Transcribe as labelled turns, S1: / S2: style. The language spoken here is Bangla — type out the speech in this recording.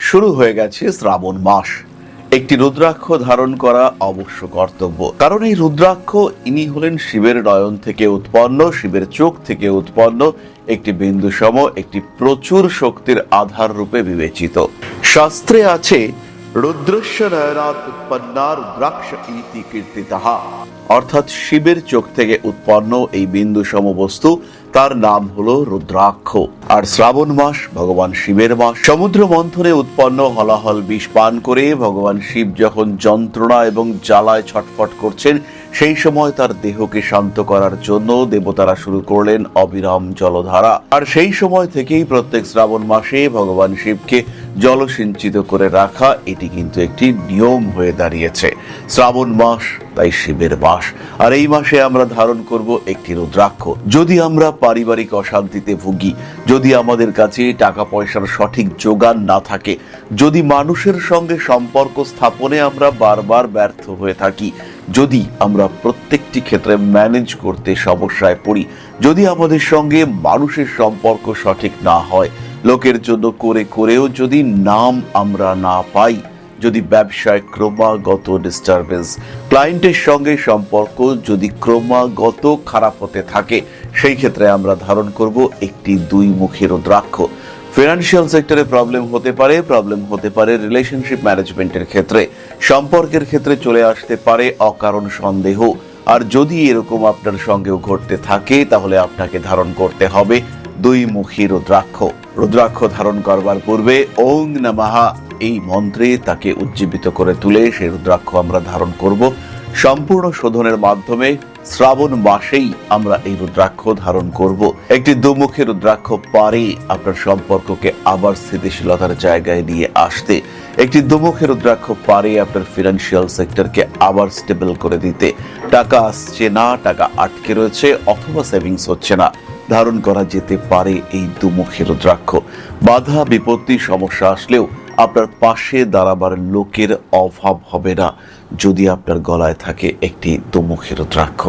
S1: শুরু হয়ে গেছে শ্রাবণ মাস। একটি রুদ্রাক্ষ ধারণ করা অবশ্য কর্তব্য, কারণ এই রুদ্রাক্ষ ইনি হলেন শিবের নয়ন থেকে উৎপন্ন, শিবের চোখ থেকে উৎপন্ন একটি বিন্দুসম, একটি প্রচুর শক্তির আধার রূপে বিবেচিত। শাস্ত্রে আছে রুদ্রস্য নয়নাৎ উৎপন্না রুদ্রাক্ষ ইতি কীর্তিতঃ, অর্থাৎ শিবের চোখ থেকে উৎপন্ন এই বিন্দুসম বস্তু, তার নাম হলো রুদ্রাক্ষ। আর শ্রাবণ মাস ভগবান শিবের মাস। সমুদ্র মন্থনে উৎপন্ন হলাহল বিষ পান করে ভগবান শিব যখন যন্ত্রণা এবং জ্বালায় ছটফট করছেন, সেই সময় তার দেহকে শান্ত করার জন্য দেবতারা শুরু করলেন অবিরাম জলধারা। আর সেই সময় থেকেই প্রত্যেক শ্রাবণ মাসে ভগবান শিবকে জলসিঞ্চিত করে রাখা এটি কিন্তু একটি নিয়ম হয়ে দাঁড়িয়েছে। শ্রাবণ মাস তাই শিবের মাস। আর এই মাসে আমরা ধারণ করব একটি রুদ্রাক্ষ। যদি আমরা পারিবারিক অশান্তিতে ভুগি, যদি আমাদের কাছে টাকা পয়সার সঠিক যোগান না থাকে, যদি মানুষের সঙ্গে সম্পর্ক স্থাপনে আমরা বারবার ব্যর্থ হয়ে থাকি, যদি আমরা প্রত্যেকটি ক্ষেত্রে ম্যানেজ করতে সমস্যায় পড়ি, যদি আমাদের সঙ্গে মানুষের সম্পর্ক সঠিক না হয়, লোকের জন্য করে করেও যদি নাম আমরা না পাই, যদি ব্যবসায় ক্রমাগত ডিস্টারবেন্স, ক্লায়েন্টের সঙ্গে সম্পর্ক যদি ক্রমাগত খারাপ হতে থাকে, সেই ক্ষেত্রে আমরা ধারণ করব একটি দুই মুখী রুদ্রাক্ষ। ফিনান্সিয়াল সেক্টরে প্রবলেম হতে পারে রিলেশনশিপ ম্যানেজমেন্টের ক্ষেত্রে, সম্পর্কের ক্ষেত্রে চলে আসতে পারে অকারণ সন্দেহ। আর যদি এরকম আপনার সঙ্গেও ঘটতে থাকে, তাহলে আপনাকে ধারণ করতে হবে দুই মুখী রুদ্রাক্ষ। রুদ্রাক্ষ ধারণ করবার পূর্বে ওং নমঃ এই মন্ত্রে তাকে উজ্জীবিত করে তুলে সেই রুদ্রাক্ষ আমরা ধারণ করব। সম্পূর্ণ শোধনের মাধ্যমে শ্রাবণ মাসেই আমরা এই রুদ্রাক্ষ ধারণ করব। একটি দুমুখী রুদ্রাক্ষ পারে আপনার সম্পর্ককে আবার স্থিতিশীলতার জায়গায় নিয়ে আসতে। একটি দুমুখী রুদ্রাক্ষ পারে আপনার ফিনান্সিয়াল সেক্টরকে আবার স্টেবল করে দিতে। টাকা আসছে না, টাকা আটকে রয়েছে, অথবা সেভিংস হচ্ছে না, ধারণ করা যেতে পারে এই দুমুখী রুদ্রাক্ষ। বাধা বিপত্তি সমস্যা আসলেও আপনার পাশে দাঁড়াবার লোকের অভাব হবে না, যদি আপনার গলায় থাকে একটি দুমুখী রুদ্রাক্ষ।